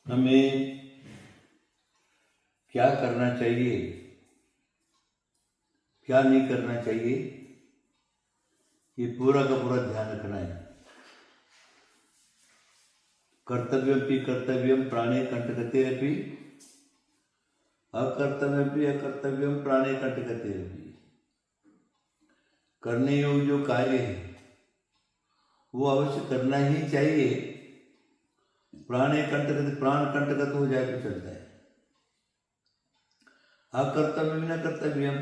हमें क्या करना चाहिए, क्या नहीं करना चाहिए, ये पूरा का पूरा ध्यान रखना है। कर्तव्यमपि कर्तव्यम प्राणे कंटकतेरपि अकर्तव्यमपि अकर्तव्यम प्राणे कंटकतेरपि। करने योग्य जो कार्य है वो अवश्य करना ही चाहिए। प्राण कंटकत हो जाए तो चलता है। अकर्तव्य न कर्तव्यम,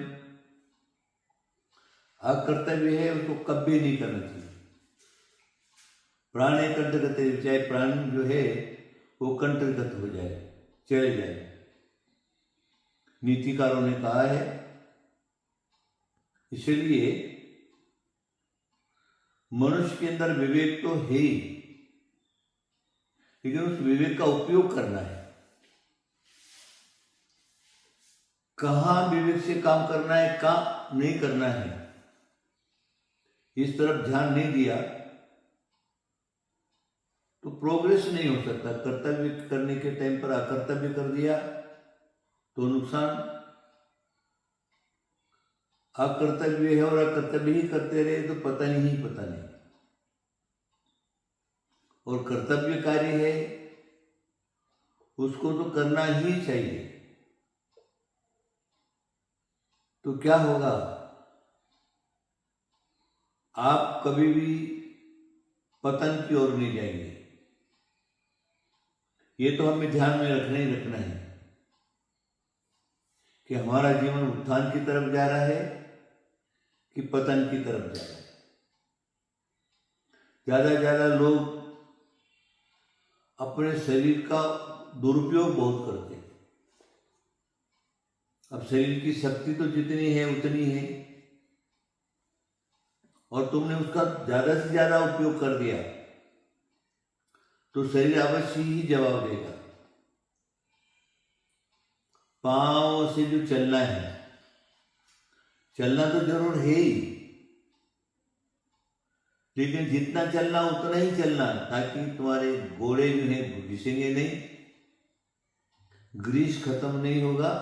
अकर्तव्य है उसको कभी नहीं करना चाहिए। प्राण कंटकत, चाहे प्राण जो है वो कंटकत हो जाए, चले जाए। नीतिकारों ने कहा है, इसलिए मनुष्य के अंदर विवेक तो है ही, लेकिन उस विवेक का उपयोग करना है। कहां विवेक से काम करना है, कहां नहीं करना है, इस तरफ ध्यान नहीं दिया तो प्रोग्रेस नहीं हो सकता। कर्तव्य करने के टाइम पर अकर्तव्य कर दिया तो नुकसान। अकर्तव्य है और अकर्तव्य ही करते रहे तो पता नहीं। और कर्तव्य कार्य है उसको तो करना ही चाहिए। तो क्या होगा, आप कभी भी पतन की ओर नहीं जाएंगे। ये तो हमें ध्यान में रखना है कि हमारा जीवन उत्थान की तरफ जा रहा है कि पतन की तरफ जा रहा है। ज्यादा लोग अपने शरीर का दुरुपयोग बहुत करते हैं। अब शरीर की शक्ति तो जितनी है उतनी है, और तुमने उसका ज्यादा से ज्यादा उपयोग कर दिया तो शरीर अवश्य ही जवाब देगा। पांव से जो चलना है, चलना तो जरूर है ही, लेकिन जितना चलना उतना ही चलना, ताकि तुम्हारे घोड़े जो है घिसेंगे नहीं, ग्रीस खत्म नहीं होगा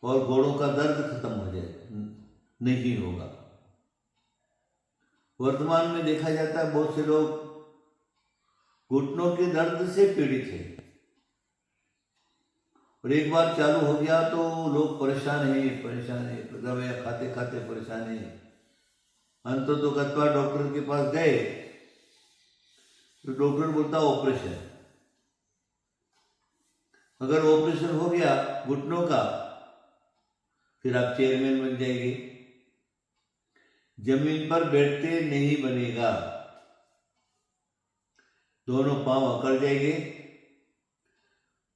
और घोड़ों का दर्द खत्म हो जाए नहीं होगा। वर्तमान में देखा जाता है बहुत से लोग घुटनों के दर्द से पीड़ित है, और एक बार चालू हो गया तो लोग परेशान है, दवाइयां खाते खाते परेशान है। अंत तो कतवा डॉक्टर के पास गए तो डॉक्टर बोलता ऑपरेशन। अगर ऑपरेशन हो गया घुटनों का, फिर आप चेयरमैन बन जाएंगे। जमीन पर बैठते नहीं बनेगा, दोनों पांव अकड़ जाएंगे,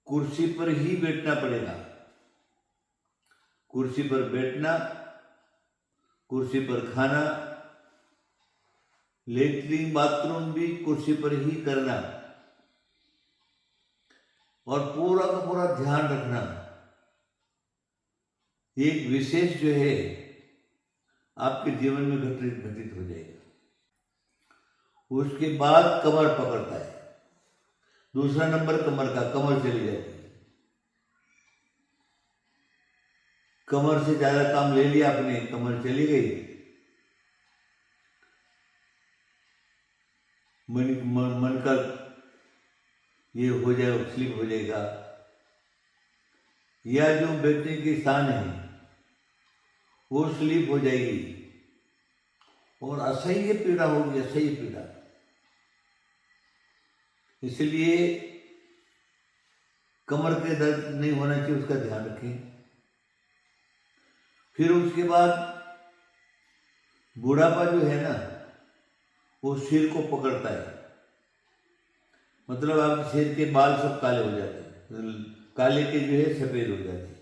कुर्सी पर ही बैठना पड़ेगा। कुर्सी पर बैठना, कुर्सी पर खाना, लेटरिन बाथरूम भी कुर्सी पर ही करना, और पूरा का पूरा ध्यान रखना। एक विशेष जो है आपके जीवन में घटित हो जाएगा। उसके बाद कमर पकड़ता है, दूसरा नंबर कमर का, कमर चली जाती है। कमर से ज्यादा काम ले लिया आपने, कमर चली गई। मन का ये हो जाएगा, स्लिप हो जाएगा, या जो बैठने की स्थान है वो स्लिप हो जाएगी और असह्य पीड़ा होगी, असह्य पीड़ा। इसलिए कमर के दर्द नहीं होना चाहिए, उसका ध्यान रखें। फिर उसके बाद बुढ़ापा जो है ना, वो सिर को पकड़ता है। मतलब आपके सिर के बाल सब काले हो जाते हैं, काले के जो है सफेद हो जाते हैं।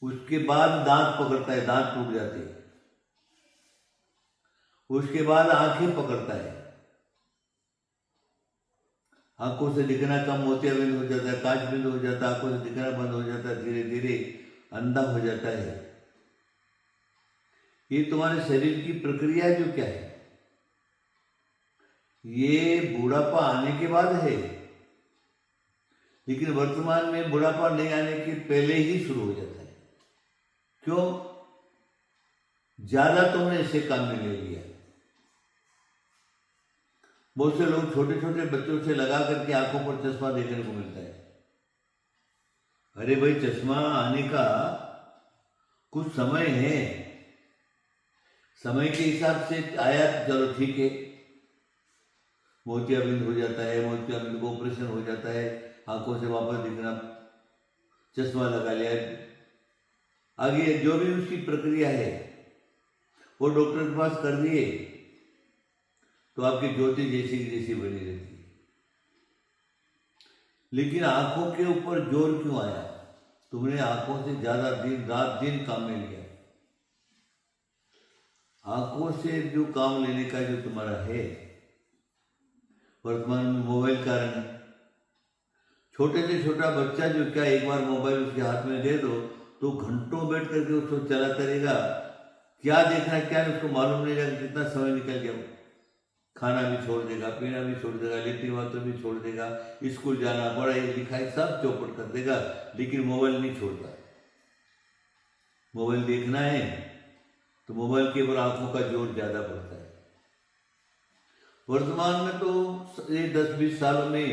उसके बाद दांत पकड़ता है, दांत टूट जाते हैं। उसके बाद आंखें पकड़ता है, आंखों से दिखना कम होते बंद हो जाता है, कांच बंद हो जाता है, आंखों से दिखना बंद हो जाता है, धीरे धीरे अंधा हो जाता है। ये तुम्हारे शरीर की प्रक्रिया जो क्या है, ये बुढ़ापा आने के बाद है, लेकिन वर्तमान में बुढ़ापा नहीं आने के पहले ही शुरू हो जाता है। क्यों? ज्यादा तुमने इसे काम में ले लिया। बहुत से लोग छोटे छोटे बच्चों से लगा करके आंखों पर चश्मा देखने को मिलता है। अरे भाई, चश्मा आने का कुछ समय है, समय के हिसाब से आया, चलो ठीक है, मोतियाबिंद हो जाता है, मोतियाबिंद को ऑपरेशन हो जाता है, आंखों से वापस दिखना, चश्मा लगा लिया, आगे जो भी उसकी प्रक्रिया है वो डॉक्टर के पास कर दिए तो आपकी ज्योति जैसी की जैसी बनी रहती है। लेकिन आंखों के ऊपर जोर क्यों आया? तुमने आंखों से ज्यादा दिन रात दिन काम में लिया। आंखों से जो काम लेने का जो तुम्हारा है, वर्तमान में मोबाइल कारण है। छोटे से छोटा बच्चा जो क्या एक बार मोबाइल उसके हाथ में दे दो तो घंटों बैठ करके उसको चला करेगा, क्या देखना है क्या उसको मालूम नहीं रहेगा, कितना समय निकल गया। खाना भी छोड़ देगा, पीना भी छोड़ देगा, लेटने वाटर भी छोड़ देगा, स्कूल जाना, पढ़ाई लिखाई सब चौपट कर देगा, लेकिन मोबाइल नहीं छोड़ता। मोबाइल देखना है तो मोबाइल के ऊपर आंखों का जोर ज्यादा पड़ता है। वर्तमान में तो ये 10-20 सालों में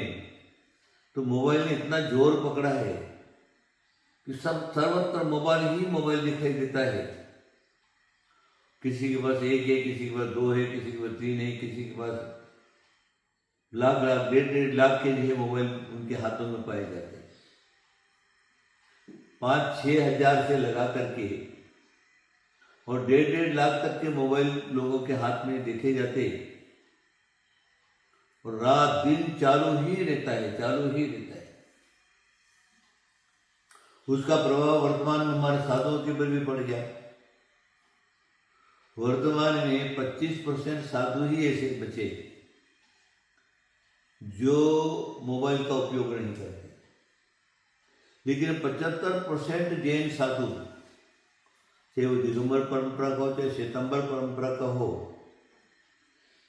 तो मोबाइल ने इतना जोर पकड़ा है कि सब सर्वत्र मोबाइल ही मोबाइल दिखाई देता है। किसी के पास एक है, किसी के पास 2 है, किसी के पास 3 है, किसी के पास लाख लाख 1.5 लाख के लिए मोबाइल उनके हाथों में पाए जाते हैं। 5-6 हजार से लगा करके और 1.5 लाख तक के मोबाइल लोगों के हाथ में देखे जाते और रात दिन चालू ही रहता है, चालू ही रहता है। उसका प्रभाव वर्तमान में हमारे साधुओं के ऊपर भी पड़ गया। वर्तमान में 25% साधु ही ऐसे बचे जो मोबाइल का उपयोग नहीं करते, लेकिन 75% जैन साधु, चाहे वो दिगंबर परंपरा का हो चाहे श्वेतांबर परंपरा का हो,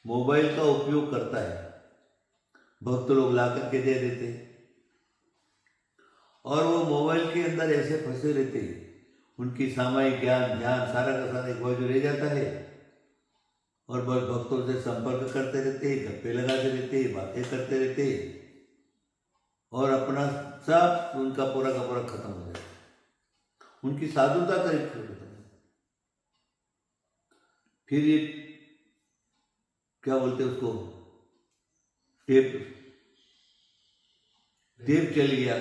मोबाइल का उपयोग करता है। भक्त लोग ला करके दे देते और वो मोबाइल के अंदर ऐसे फंसे रहते, उनकी सामायिक ज्ञान ध्यान सारा का सारा एक बार रह जाता है और बस भक्तों से संपर्क करते रहते, गप्पे लगाते रहते, बातें करते रहते और अपना सब उनका पूरा का पूरा खत्म हो जाता है। उनकी साधुता का एक खत्म। फिर ये क्या बोलते उसको, टेप चल गया।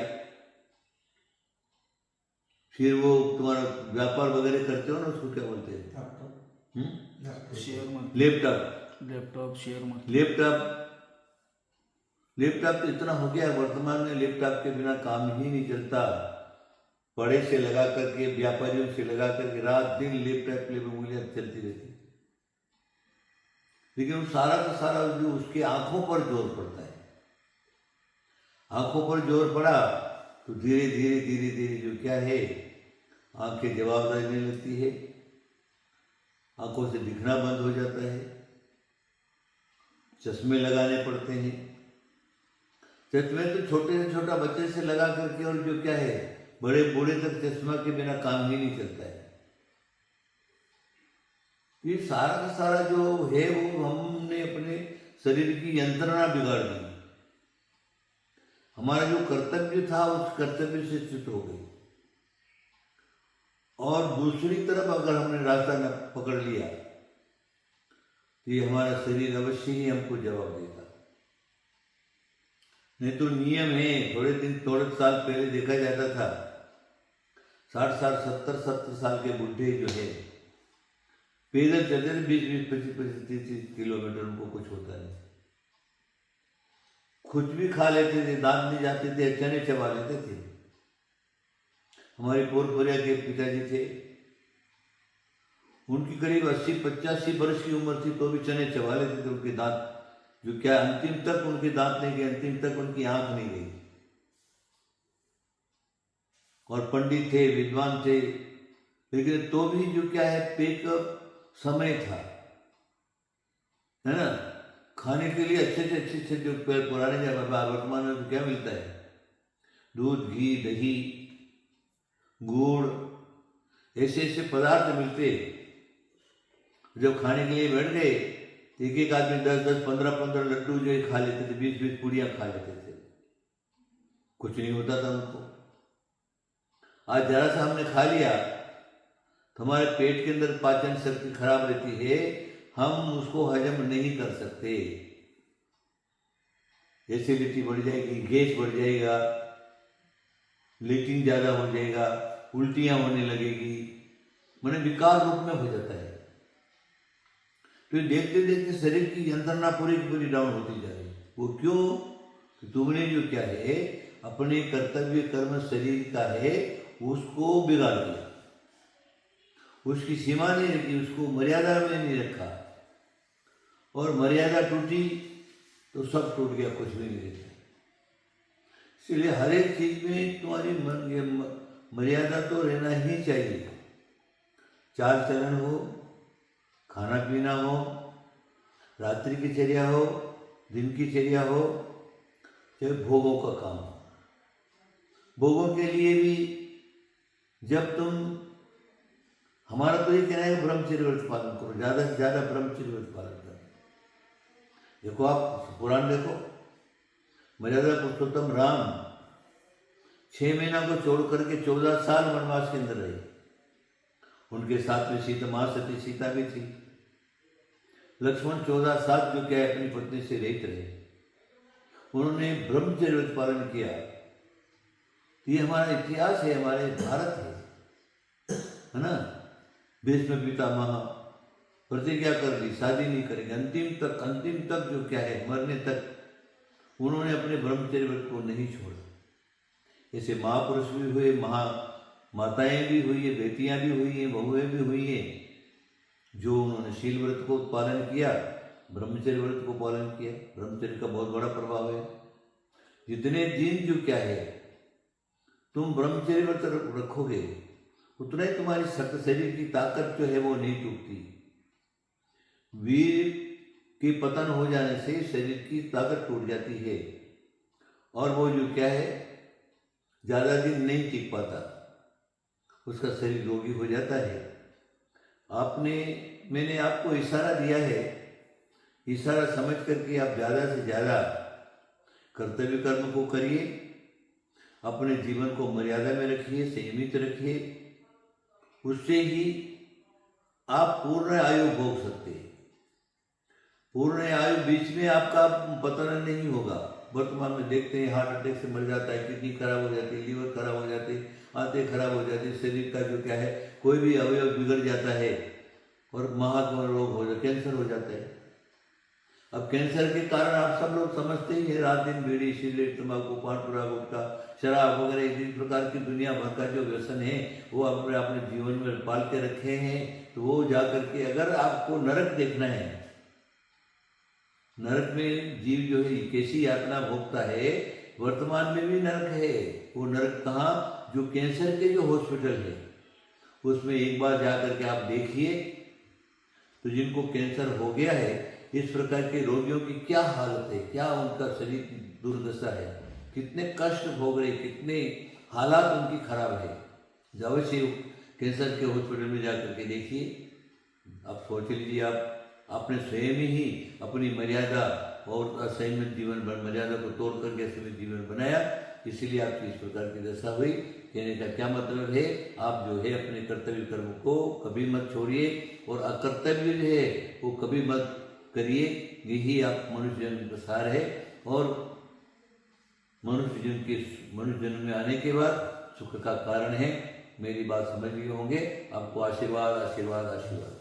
फिर वो तुम्हारा व्यापार वगैरह करते हो ना, उसको क्या बोलते हैं? लैपटॉप तो इतना हो गया वर्तमान में, लैपटॉप के बिना काम ही नहीं चलता। बड़े से लगा करके, व्यापारियों से लगा करके रात दिन लैपटॉप में उंगलियां चलती रहती, लेकिन वो सारा का सारा जो उसके आंखों पर जोर पड़ता है। आंखों पर जोर पड़ा तो धीरे धीरे धीरे धीरे जो क्या है, आंखें जवाबदारी देने लगती है, आंखों से दिखना बंद हो जाता है, चश्मे लगाने पड़ते हैं। चश्मे तो छोटे से छोटा बच्चे से लगा करके और जो क्या है बड़े बूढ़े तक चश्मा के बिना काम ही नहीं चलता है। ये सारा का सारा जो है वो हमने अपने शरीर की यंत्रणा बिगाड़ दी। हमारा जो कर्तव्य था उस कर्तव्य से च्युत हो गई और दूसरी तरफ अगर हमने रास्ता न पकड़ लिया तो ये हमारा शरीर अवश्य ही हमको जवाब देगा। नहीं तो नियम है, थोड़े साल पहले देखा जाता था 60 साल 70 साल के बुढ़े जो है पैदल चलते थे 20-20, 25-30 किलोमीटर, उनको कुछ होता नहीं, कुछ भी खा लेते थे, दांत नहीं जाते थे, चने चबा लेते थे। हमारे पोरपुरिया के पिताजी थे, उनकी करीब 80-85 वर्ष की उम्र थी तो भी चने चबा लेते थे। उनके दांत जो क्या अंतिम तक उनके दांत नहीं गए, अंतिम तक उनकी आंख नहीं गई। और पंडित थे, विद्वान थे, लेकिन तो भी जो क्या है पेक समय था, है ना, खाने के लिए अच्छे जो पुराने जमाने में वर्तमान में तो क्या मिलता है, दूध, घी, दही, गुड़, ऐसे पदार्थ मिलते। जब खाने के लिए बैठ गए एक एक आदमी 10-10, 15-15 लड्डू जो है खा लेते थे, 20-20 पूड़ियाँ खा लेते थे, कुछ नहीं होता था उनको। आज जरा सा हमने खा लिया तो हमारे पेट के अंदर पाचन शक्ति खराब रहती है, हम उसको हजम नहीं कर सकते, एसिडिटी बढ़ जाएगी, गैस बढ़ जाएगा, लीकिंग ज़्यादा हो जाएगा, उल्टियाँ होने लगेगी, मैंने विकार रूप में हो जाता है। तो देखते देखते शरीर की यंत्रणा पूरी की पूरी डाउन होती जा रही है। वो क्यों? कि तुमने जो क्या है अपने कर्तव्य कर्म शरीर का है उसको बिगाड़ दिया, उसकी सीमा नहीं रखी, उसको मर्यादा में नहीं रखा, और मर्यादा टूटी तो सब टूट गया, कुछ भी नहीं रहता। इसलिए हर एक चीज में तुम्हारी मर्यादा तो रहना ही चाहिए। चाल चलन हो, खाना पीना हो, रात्रि की चर्या हो, दिन की चर्या हो, चाहे भोगों का काम हो। भोगों के लिए भी जब तुम, हमारा तो ये कहना है ब्रह्मचर्य व्रत पालन करो, ज़्यादा से ज़्यादा ब्रह्मचर्य व्रत पालन करो। देखो आप पुराण देखो, मर्यादा पुरुषोत्तम राम 6 महीना को छोड़ करके 14 साल वनवास के अंदर रहे। उनके साथ में सीता, माँ सती सीता भी थी। लक्ष्मण 14 साल जो क्या है अपनी पत्नी से रहित रहे, उन्होंने ब्रह्मचर्य व्रत पालन किया। ये हमारा इतिहास है, हमारे भारत है ना। भीष्म पितामह प्रतिज्ञा कर ली, शादी नहीं करेंगे, अंतिम तक जो क्या है मरने तक उन्होंने अपने ब्रह्मचर्य व्रत को नहीं छोड़ा। ऐसे महापुरुष भी हुए, माताएं भी हुई है, बेटियां भी हुई हैं, बहुएं भी हुई हैं, जो उन्होंने शील व्रत को पालन किया, ब्रह्मचर्य व्रत को पालन किया। ब्रह्मचर्य का बहुत बड़ा प्रभाव है। जितने दिन जो क्या है तुम ब्रह्मचर्य व्रत रखोगे उतना ही तुम्हारी शरीर की ताकत जो है वो नहीं टूटती। वीर के पतन हो जाने से शरीर की ताकत टूट जाती है और वो जो क्या है ज़्यादा दिन नहीं टिक पाता, उसका शरीर रोगी हो जाता है। मैंने आपको इशारा दिया है, इशारा समझ करके आप ज़्यादा से ज़्यादा कर्तव्य कर्म को करिए, अपने जीवन को मर्यादा में रखिए, संयमित रखिए, उससे ही आप पूर्ण आयु भोग सकते हैं। पूर्ण आयु बीच में आपका पतन नहीं होगा। वर्तमान में देखते हैं हार्ट अटैक से मर जाता है, किडनी खराब हो जाती है, लीवर खराब हो जाते हैं, आंतें खराब हो जाती है, शरीर का जो क्या है कोई भी अवयव बिगड़ जाता है और महात्मा रोग हो जाता, कैंसर हो जाता है। अब कैंसर के कारण आप सब लोग समझते ही हैं, रात दिन बीड़ी, सिगरेट, तंबाकू, पान पुरा, गुटखा, शराब वगैरह इस प्रकार की दुनिया भर का जो व्यसन है वो अपने जीवन में पाल के रखे हैं। तो वो जा करके अगर आपको नरक देखना है, नरक में जीव जो है कैसी यातना भोगता है, वर्तमान में भी नरक है। वो नरक कहाँ? जो कैंसर के जो हॉस्पिटल है उसमें एक बार जा करके आप देखिए तो जिनको कैंसर हो गया है, इस प्रकार के रोगियों की क्या हालत है, क्या उनका शरीर की दुर्दशा है, कितने कष्ट भोग रहे, कितने हालात उनकी खराब है। जब से कैंसर के हॉस्पिटल में जा करके देखिए, आप सोच लीजिए आपने स्वयं ही अपनी मर्यादा और असंयमित जीवन मर्यादा को तोड़ करके असंयमित जीवन बनाया, इसीलिए आपकी इस प्रकार की दशा हुई। कहने का क्या मतलब है, आप जो है अपने कर्तव्य कर्म को कभी मत छोड़िए और अकर्तव्य जो है वो कभी मत करिए। यही आप मनुष्य जन्म का सार है और मनुष्य जन्म में आने के बाद सुख का कारण है। मेरी बात समझ लिए होंगे। आपको आशीर्वाद आशीर्वाद आशीर्वाद।